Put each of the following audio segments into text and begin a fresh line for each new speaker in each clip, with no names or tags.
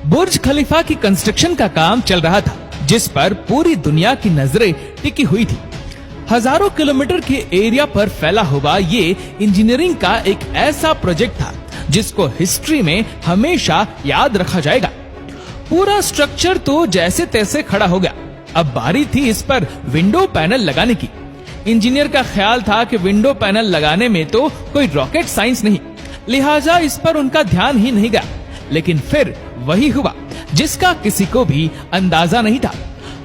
बुर्ज खलीफा की कंस्ट्रक्शन का काम चल रहा था, जिस पर पूरी दुनिया की नजरें टिकी हुई थी। हजारों किलोमीटर के एरिया पर फैला हुआ ये इंजीनियरिंग का एक ऐसा प्रोजेक्ट था जिसको हिस्ट्री में हमेशा याद रखा जाएगा। पूरा स्ट्रक्चर तो जैसे तैसे खड़ा हो गया। अब बारी थी इस पर विंडो पैनल लगाने की। इंजीनियर का ख्याल था कि विंडो पैनल लगाने में तो कोई रॉकेट साइंस नहीं, लिहाजा इस पर उनका ध्यान ही नहीं गया। लेकिन फिर वही हुआ जिसका किसी को भी अंदाजा नहीं था।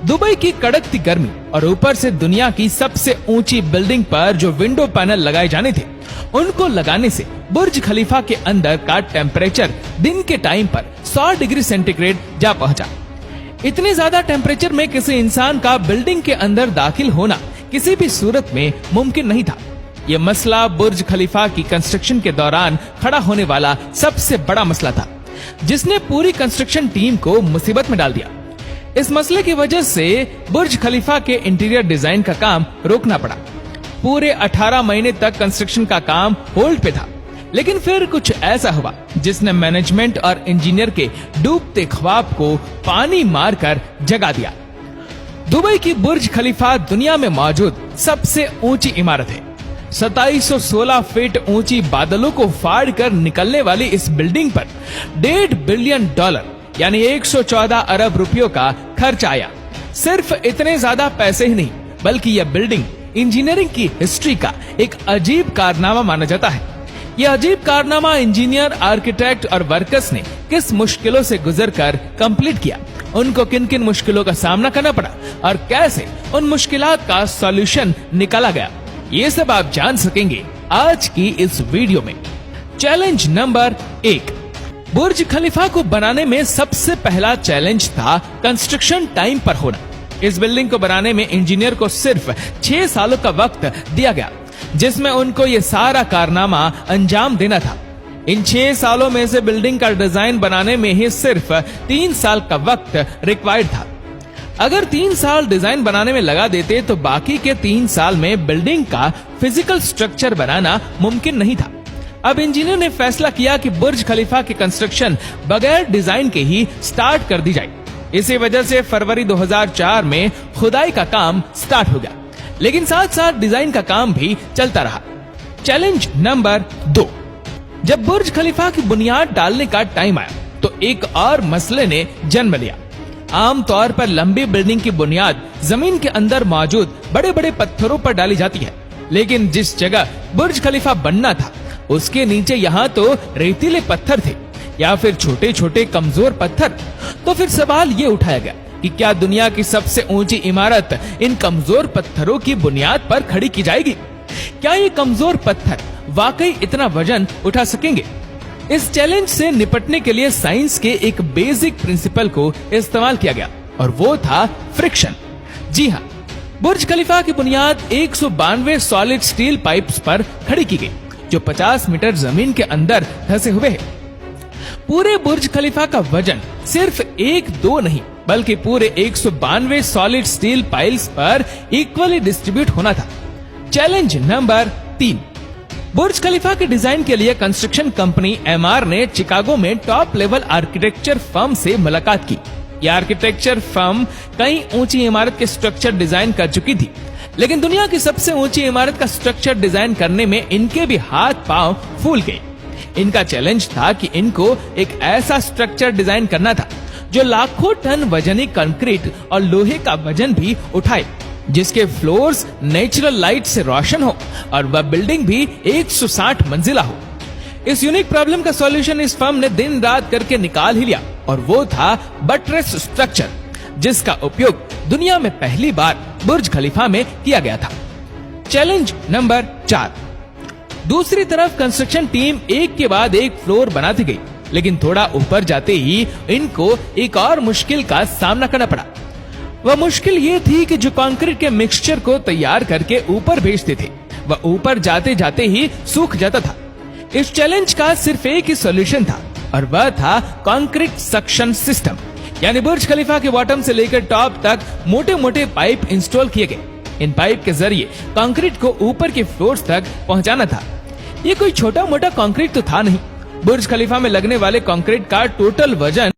दुबई की कड़कती गर्मी और ऊपर से दुनिया की सबसे ऊंची बिल्डिंग पर जो विंडो पैनल लगाए जाने थे, उनको लगाने से बुर्ज खलीफा के अंदर का टेम्परेचर दिन के टाइम पर 100 डिग्री सेंटीग्रेड जा पहुंचा। इतने ज्यादा टेम्परेचर में किसी इंसान का बिल्डिंग के अंदर दाखिल होना किसी भी सूरत में मुमकिन नहीं था। यह मसला बुर्ज खलीफा की कंस्ट्रक्शन के दौरान खड़ा होने वाला सबसे बड़ा मसला था, जिसने पूरी कंस्ट्रक्शन टीम को मुसीबत में डाल दिया। इस मसले की वजह से बुर्ज खलीफा के इंटीरियर डिजाइन का काम रोकना पड़ा। पूरे 18 महीने तक कंस्ट्रक्शन का काम होल्ड पे था। लेकिन फिर कुछ ऐसा हुआ जिसने मैनेजमेंट और इंजीनियर के डूबते ख्वाब को पानी मारकर जगा दिया। दुबई की बुर्ज खलीफा दुनिया में मौजूद सबसे ऊंची इमारत है। 2716 फीट ऊंची बादलों को फाड़ कर निकलने वाली इस बिल्डिंग पर $1.5 बिलियन यानी 114 अरब रुपयों का खर्च आया। सिर्फ इतने ज्यादा पैसे ही नहीं, बल्कि यह बिल्डिंग इंजीनियरिंग की हिस्ट्री का एक अजीब कारनामा माना जाता है। यह अजीब कारनामा इंजीनियर, आर्किटेक्ट और वर्कर्स ने किस मुश्किलों से गुजरकर कंप्लीट किया, उनको किन किन मुश्किलों का सामना करना पड़ा और कैसे उन मुश्किलात का सॉल्यूशन निकाला गया, ये सब आप जान सकेंगे आज की इस वीडियो में। Challenge number 1। बुर्ज खलीफा को बनाने में सबसे पहला चैलेंज था कंस्ट्रक्शन टाइम पर होना। इस बिल्डिंग को बनाने में इंजीनियर को सिर्फ 6 सालों का वक्त दिया गया, जिसमें उनको ये सारा कारनामा अंजाम देना था। इन 6 सालों में से बिल्डिंग का डिजाइन बनाने में ही सिर्फ 3 साल का वक्त रिक्वायर्ड था। अगर 3 साल डिजाइन बनाने में लगा देते तो बाकी के 3 साल में बिल्डिंग का फिजिकल स्ट्रक्चर बनाना मुमकिन नहीं था। अब इंजीनियर ने फैसला किया कि बुर्ज खलीफा की कंस्ट्रक्शन बगैर डिजाइन के ही स्टार्ट कर दी जाए। इसी वजह से फरवरी 2004 में खुदाई का काम स्टार्ट हो गया, लेकिन साथ साथ डिजाइन का काम भी चलता रहा। Challenge number 2। जब बुर्ज खलीफा की बुनियाद डालने का टाइम आया तो एक और मसले ने जन्म लिया। आमतौर पर लंबी बिल्डिंग की बुनियाद जमीन के अंदर मौजूद बड़े बड़े पत्थरों पर डाली जाती है, लेकिन जिस जगह बुर्ज खलीफा बनना था उसके नीचे यहाँ तो रेतीले पत्थर थे या फिर छोटे छोटे कमजोर पत्थर। तो फिर सवाल ये उठाया गया कि क्या दुनिया की सबसे ऊंची इमारत इन कमजोर पत्थरों की बुनियाद पर खड़ी की जाएगी? क्या ये कमजोर पत्थर वाकई इतना वजन उठा सकेंगे? इस चैलेंज से निपटने के लिए साइंस के एक बेसिक प्रिंसिपल को इस्तेमाल किया गया और वो था फ्रिक्शन। जी हाँ, बुर्ज खलीफा की बुनियाद 192 सॉलिड स्टील पाइप्स पर खड़ी की गई, जो 50 मीटर जमीन के अंदर धंसे हुए हैं। पूरे बुर्ज खलीफा का वजन सिर्फ 1-2 नहीं, बल्कि पूरे 192 सॉलिड स्टील पाइल्स पर इक्वली डिस्ट्रीब्यूट होना था। Challenge number 3। बुर्ज खलीफा के डिजाइन के लिए कंस्ट्रक्शन कंपनी एमआर ने चिकागो में टॉप लेवल आर्किटेक्चर फर्म से मुलाकात की। यह आर्किटेक्चर फर्म कई ऊंची इमारत के स्ट्रक्चर डिजाइन कर चुकी थी, लेकिन दुनिया की सबसे ऊंची इमारत का स्ट्रक्चर डिजाइन करने में इनके भी हाथ पांव फूल गए। इनका चैलेंज था कि इनको एक ऐसा स्ट्रक्चर डिजाइन करना था जो लाखों टन वजनी कंक्रीट और लोहे का वजन भी उठाए, जिसके फ्लोर्स नेचुरल लाइट से रोशन हो और वह बिल्डिंग भी 160 मंजिला हो। इस यूनिक प्रॉब्लम का सॉल्यूशन इस फर्म ने दिन रात करके निकाल ही लिया और वो था बटरेस स्ट्रक्चर, जिसका उपयोग दुनिया में पहली बार बुर्ज खलीफा में किया गया था। Challenge number 4। दूसरी तरफ कंस्ट्रक्शन टीम एक के बाद एक फ्लोर बनाती गई, लेकिन थोड़ा ऊपर जाते ही इनको एक और मुश्किल का सामना करना पड़ा। वह मुश्किल ये थी कि जो कंक्रीट के मिक्सचर को तैयार करके ऊपर भेजते थे, वह ऊपर जाते जाते ही सूख जाता था। इस चैलेंज का सिर्फ एक ही सॉल्यूशन था और वह था कंक्रीट सक्शन सिस्टम, यानी बुर्ज खलीफा के बॉटम से लेकर टॉप तक मोटे मोटे पाइप इंस्टॉल किए गए। इन पाइप के जरिए कंक्रीट को ऊपर के फ्लोर्स तक पहुंचाना था। ये कोई छोटा मोटा कंक्रीट तो था नहीं। बुर्ज खलीफा में लगने वाले कंक्रीट का टोटल वजन